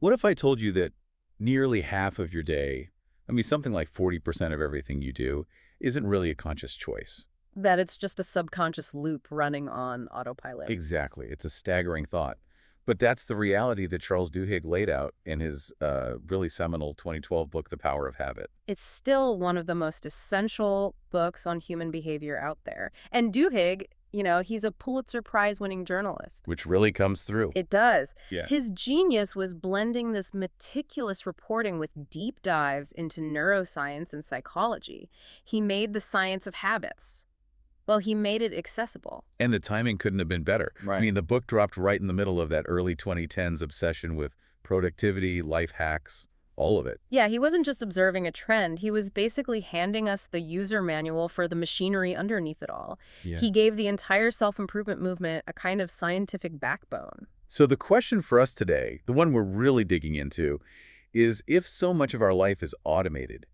What if I told you that nearly half of your day, I mean, something like 40% of everything you do, isn't really a conscious choice? That it's just the subconscious loop running on autopilot. Exactly. It's a staggering thought. But that's the reality that Charles Duhigg laid out in his really seminal 2012 book, The Power of Habit, It's still one of the most essential books on human behavior out there. And Duhigg, he's a Pulitzer Prize-winning journalist. which really comes through. It does. Yeah. His genius was blending this meticulous reporting with deep dives into neuroscience and psychology. He made the science of habits. Well, he made it accessible. And the timing couldn't have been better. Right. I mean, the book dropped right in the middle of that early 2010s obsession with productivity, life hacks, all of it. Yeah, he wasn't just observing a trend. He was basically handing us the user manual for the machinery underneath it all. Yeah. He gave the entire self-improvement movement a kind of scientific backbone. So the question for us today, the one we're really digging into, is if so much of our life is automated,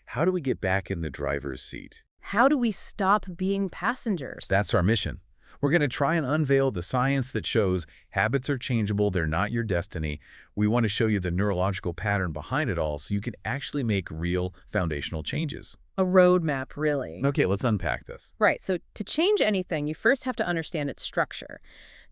how do we get back in the driver's seat? How do we stop being passengers? That's our mission. We're going to try and unveil the science that shows habits are changeable, they're not your destiny. We want to show you the neurological pattern behind it all so you can actually make real foundational changes. A roadmap, really. Okay, let's unpack this. Right, so to change anything, you first have to understand its structure.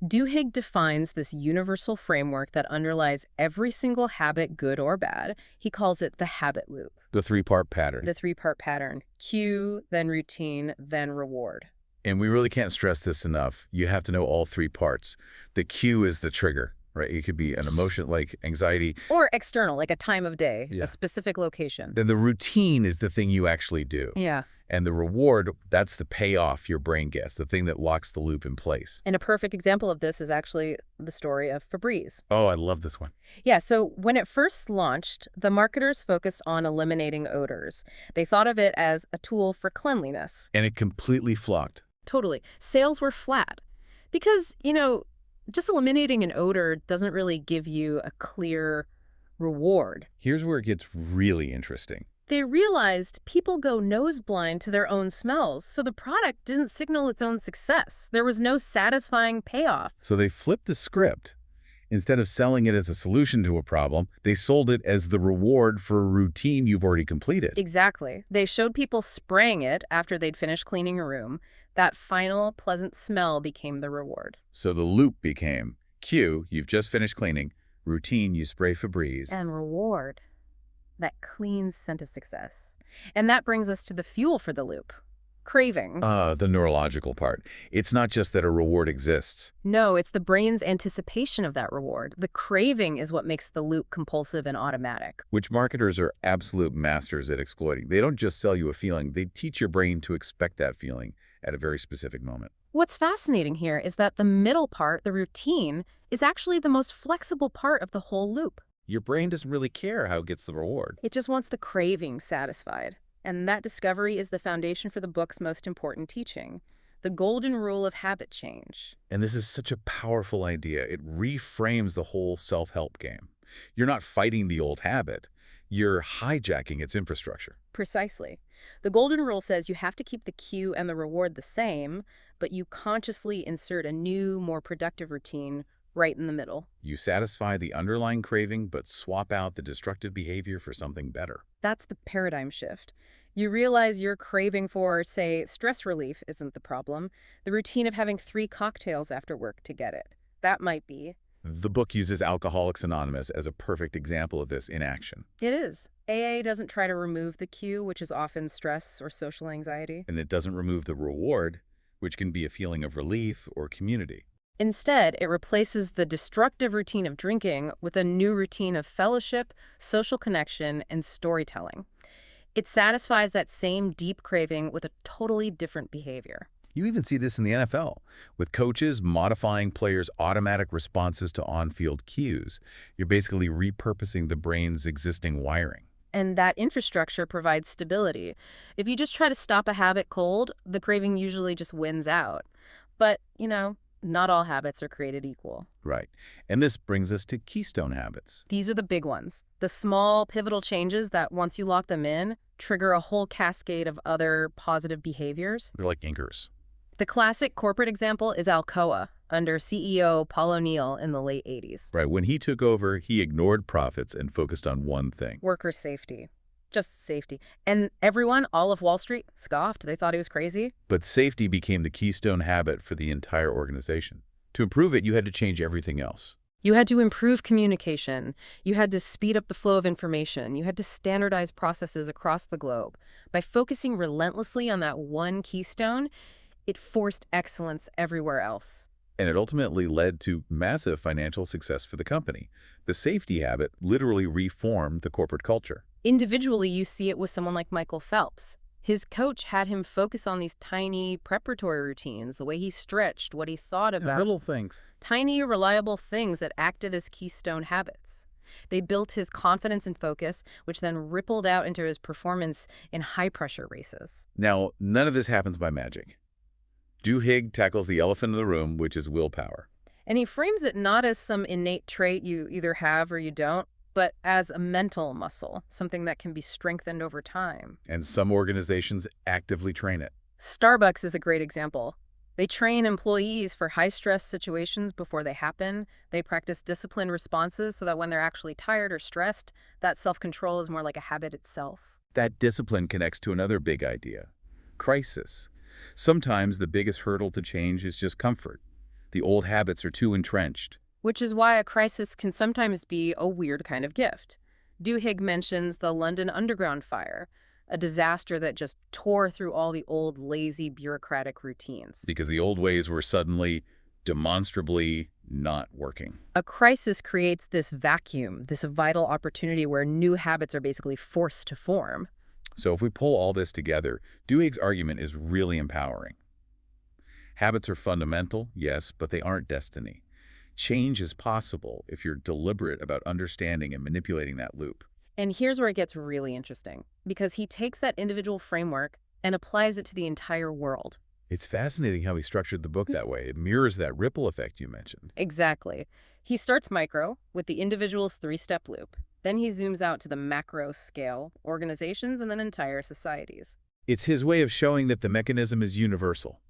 Duhigg defines this universal framework that underlies every single habit, good or bad. He calls it the habit loop. The three-part pattern. The three-part pattern: cue, then routine, then reward. And we really can't stress this enough. You have to know all three parts. The cue is the trigger, right? It could be an emotion like anxiety. Or external, like a time of day, Yeah. a specific location. Then the routine is the thing you actually do. Yeah. And the reward, that's the payoff your brain gets, the thing that locks the loop in place. And a perfect example of this is actually the story of Febreze. Oh, I love this one. Yeah, so when it first launched, the marketers focused on eliminating odors. They thought of it as a tool for cleanliness. And it completely flopped. Totally. Sales were flat. Because, just eliminating an odor doesn't really give you a clear reward. Here's where it gets really interesting. They realized people go nose-blind to their own smells, so the product didn't signal its own success. There was no satisfying payoff. So they flipped the script. Instead of selling it as a solution to a problem, they sold it as the reward for a routine you've already completed. Exactly. They showed people spraying it after they'd finished cleaning a room. That final, pleasant smell became the reward. So the loop became cue, you've just finished cleaning, routine, you spray Febreze. And reward, that clean scent of success. And that brings us to the fuel for the loop: cravings. The neurological part. It's not just that a reward exists. No, it's the brain's anticipation of that reward. The craving is what makes the loop compulsive and automatic. Which marketers are absolute masters at exploiting. They don't just sell you a feeling, they teach your brain to expect that feeling at a very specific moment. What's fascinating here is that the middle part, the routine, is actually the most flexible part of the whole loop. Your brain doesn't really care how it gets the reward. It just wants the craving satisfied. And that discovery is the foundation for the book's most important teaching: the golden rule of habit change. And this is such a powerful idea. It reframes the whole self-help game. You're not fighting the old habit. You're hijacking its infrastructure. Precisely. The golden rule says you have to keep the cue and the reward the same, but you consciously insert a new, more productive routine right in the middle. You satisfy the underlying craving, but swap out the destructive behavior for something better. That's the paradigm shift. You realize your craving for, say, stress relief isn't the problem. The routine of having 3 cocktails after work to get it. That might be. The book uses Alcoholics Anonymous as a perfect example of this in action. It is. AA doesn't try to remove the cue, which is often stress or social anxiety. And it doesn't remove the reward, which can be a feeling of relief or community. Instead, it replaces the destructive routine of drinking with a new routine of fellowship, social connection, and storytelling. It satisfies that same deep craving with a totally different behavior. You even see this in the NFL, with coaches modifying players' automatic responses to on-field cues. You're basically repurposing the brain's existing wiring. And that infrastructure provides stability. If you just try to stop a habit cold, the craving usually just wins out. But, not all habits are created equal. Right. And this brings us to keystone habits. These are the big ones. The small, pivotal changes that, once you lock them in, trigger a whole cascade of other positive behaviors. They're like anchors. The classic corporate example is Alcoa under CEO Paul O'Neill in the late 80s. Right, when he took over, he ignored profits and focused on one thing. Worker safety. Just safety. And everyone, all of Wall Street, scoffed. They thought he was crazy. But safety became the keystone habit for the entire organization. To improve it, you had to change everything else. You had to improve communication. You had to speed up the flow of information. You had to standardize processes across the globe. By focusing relentlessly on that one keystone, it forced excellence everywhere else. And it ultimately led to massive financial success for the company. The safety habit literally reformed the corporate culture. Individually, you see it with someone like Michael Phelps. His coach had him focus on these tiny preparatory routines, the way he stretched, what he thought about. Little things. Tiny, reliable things that acted as keystone habits. They built his confidence and focus, which then rippled out into his performance in high-pressure races. Now, none of this happens by magic. Duhigg tackles the elephant in the room, which is willpower. And he frames it not as some innate trait you either have or you don't, but as a mental muscle, something that can be strengthened over time. And some organizations actively train it. Starbucks is a great example. They train employees for high-stress situations before they happen. They practice disciplined responses so that when they're actually tired or stressed, that self-control is more like a habit itself. That discipline connects to another big idea: crisis. Sometimes the biggest hurdle to change is just comfort. The old habits are too entrenched. Which is why a crisis can sometimes be a weird kind of gift. Duhigg mentions the London Underground fire, a disaster that just tore through all the old, lazy, bureaucratic routines. Because the old ways were suddenly, demonstrably not working. A crisis creates this vacuum, this vital opportunity where new habits are basically forced to form. So if we pull all this together, Duhigg's argument is really empowering. Habits are fundamental, yes, but they aren't destiny. Change is possible if you're deliberate about understanding and manipulating that loop. And here's where it gets really interesting, because he takes that individual framework and applies it to the entire world. It's fascinating how he structured the book that way. It mirrors that ripple effect you mentioned. Exactly. He starts micro with the individual's three-step loop. Then he zooms out to the macro scale, organizations, and then entire societies. It's his way of showing that the mechanism is universal.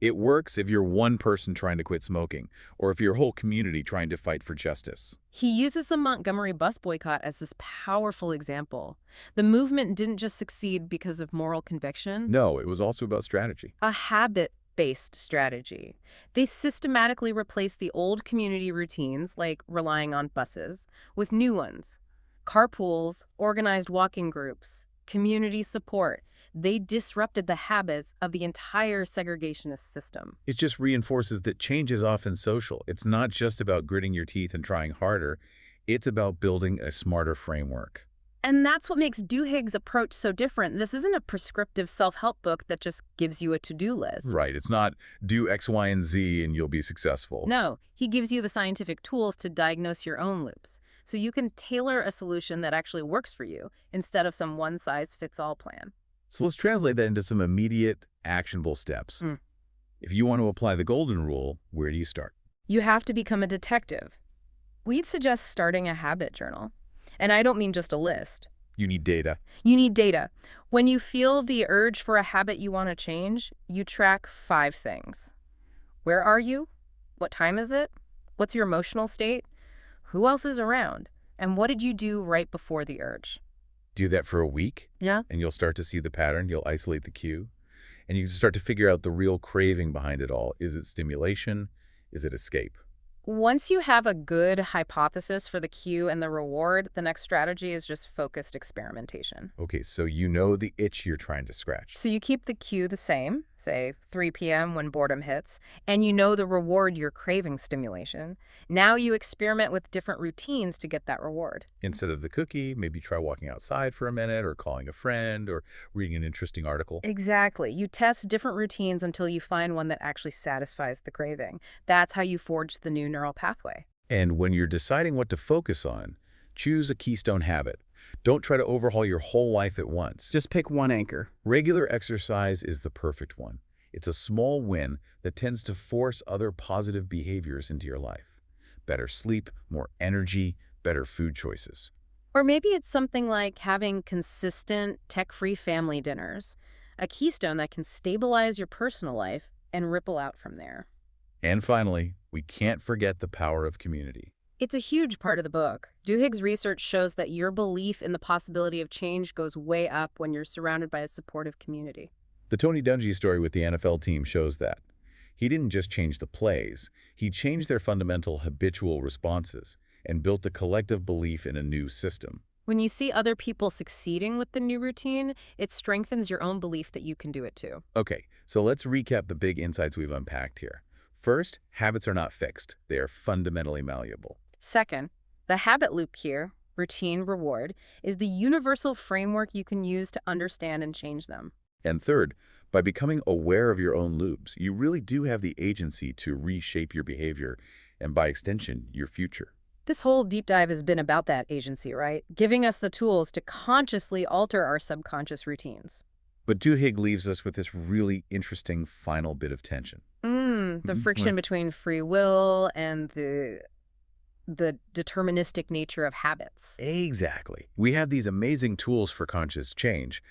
It works if you're one person trying to quit smoking, or if your whole community trying to fight for justice. He uses the Montgomery bus boycott as this powerful example. The movement didn't just succeed because of moral conviction. No, it was also about strategy. A habit-based strategy. They systematically replaced the old community routines, like relying on buses, with new ones. Carpools, organized walking groups, community support. They disrupted the habits of the entire segregationist system. It just reinforces that change is often social. It's not just about gritting your teeth and trying harder. It's about building a smarter framework. And that's what makes Duhigg's approach so different. This isn't a prescriptive self-help book that just gives you a to-do list. Right. It's not do X, Y, and Z and you'll be successful. No, he gives you the scientific tools to diagnose your own loops, so you can tailor a solution that actually works for you instead of some one-size-fits-all plan. So let's translate that into some immediate, actionable steps. If you want to apply the golden rule, where do you start? You have to become a detective. We'd suggest starting a habit journal. And I don't mean just a list. You need data. You need data. When you feel the urge for a habit you want to change, you track 5 things. Where are you? What time is it? What's your emotional state? Who else is around? And what did you do right before the urge? Do that for a week, Yeah. and you'll start to see the pattern. You'll isolate the cue, and you can start to figure out the real craving behind it all. Is it stimulation? Is it escape? Once you have a good hypothesis for the cue and the reward, the next strategy is just focused experimentation. Okay, so you know the itch you're trying to scratch. So you keep the cue the same, say 3 p.m. when boredom hits, and you know the reward you're craving stimulation. Now you experiment with different routines to get that reward. Instead of the cookie, maybe try walking outside for a minute or calling a friend or reading an interesting article. Exactly. You test different routines until you find one that actually satisfies the craving. That's how you forge the new neural pathway. And when you're deciding what to focus on, choose a keystone habit. Don't try to overhaul your whole life at once. Just pick one anchor. Regular exercise is the perfect one. It's a small win that tends to force other positive behaviors into your life. Better sleep, more energy, better food choices. Or maybe it's something like having consistent, tech-free family dinners, a keystone that can stabilize your personal life and ripple out from there. And finally, we can't forget the power of community. It's a huge part of the book. Duhigg's research shows that your belief in the possibility of change goes way up when you're surrounded by a supportive community. The Tony Dungy story with the NFL team shows that. He didn't just change the plays, he changed their fundamental habitual responses and built a collective belief in a new system. When you see other people succeeding with the new routine, it strengthens your own belief that you can do it too. Okay, so let's recap the big insights we've unpacked here. First, habits are not fixed. They are fundamentally malleable. Second, the habit loop here, routine, reward, is the universal framework you can use to understand and change them. And third, by becoming aware of your own loops, you really do have the agency to reshape your behavior and, by extension, your future. This whole deep dive has been about that agency, right? Giving us the tools to consciously alter our subconscious routines. But Duhigg leaves us with this really interesting final bit of tension. The friction between free will and the deterministic nature of habits. Exactly. We have these amazing tools for conscious change,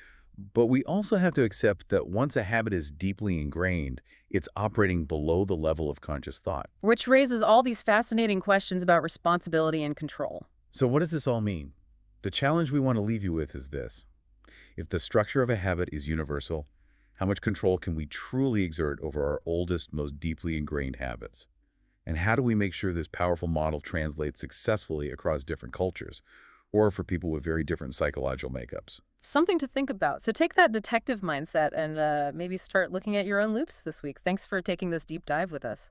but we also have to accept that once a habit is deeply ingrained, it's operating below the level of conscious thought. Which raises all these fascinating questions about responsibility and control. So what does this all mean? The challenge we want to leave you with is this. If the structure of a habit is universal, how much control can we truly exert over our oldest, most deeply ingrained habits? And how do we make sure this powerful model translates successfully across different cultures, or for people with very different psychological makeups? Something to think about. So take that detective mindset and maybe start looking at your own loops this week. Thanks for taking this deep dive with us.